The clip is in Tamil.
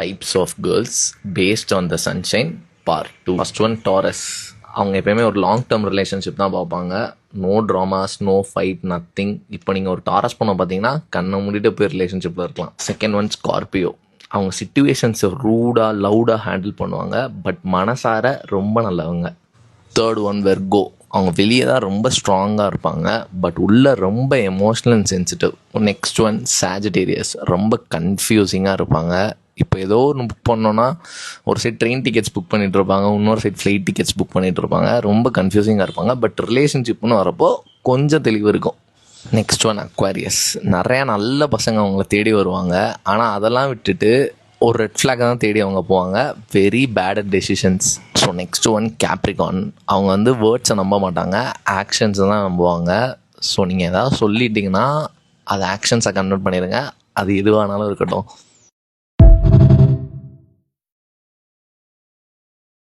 Types of girls based on the sunshine part 2. First one Taurus. அவங்க எப்பயுமே ஒரு லாங் டேர்ம் ரிலேஷன்ஷிப் தான் பார்ப்பாங்க. No dramas, no fight, nothing. இப்போ நீங்கள் ஒரு டாரஸ் பொண்ணை பார்த்தீங்கன்னா கண்ணை மூடிட்டு போய் ரிலேஷன்ஷிப்பில் இருக்கலாம். Second one Scorpio. அவங்க சிச்சுவேஷன்ஸை ரூடாக லவுடாக ஹேண்டில் பண்ணுவாங்க, பட் மனசார ரொம்ப நல்லவங்க. Third one Virgo. அவங்க வெளியே தான் ரொம்ப ஸ்ட்ராங்காக இருப்பாங்க, பட் உள்ளே ரொம்ப emotional and sensitive. Next one Sagittarius. ரொம்ப கன்ஃபியூசிங்காக இருப்பாங்க. இப்போ ஏதோ ஒன்று புக் பண்ணோன்னா ஒரு சைட் ட்ரெயின் டிக்கெட்ஸ் புக் பண்ணிகிட்டு இருப்பாங்க, இன்னொரு சைட் ஃப்ளைட் டிக்கெட்ஸ் புக் பண்ணிகிட்டு இருப்பாங்க. ரொம்ப கன்ஃபியூசிங்காக இருப்பாங்க, பட் ரிலேஷன்ஷிப்னு வரப்போ கொஞ்சம் தெளிவு இருக்கும். Next one Aquarius. நிறையா நல்ல பசங்க அவங்கள தேடி வருவாங்க, ஆனால் அதெல்லாம் விட்டுட்டு ஒரு ரெட் ஃப்ளாக் தான் தேடி அவங்க போவாங்க. Very bad at decisions. So next one Capricorn. அவங்க வந்து வேர்ட்ஸை நம்ப மாட்டாங்க, ஆக்ஷன்ஸை தான் நம்புவாங்க. ஸோ நீங்கள் எதாவது சொல்லிட்டீங்கன்னா அது ஆக்ஷன்ஸை கன்வெர்ட் பண்ணிடுங்க, அது எதுவானாலும் இருக்கட்டும்.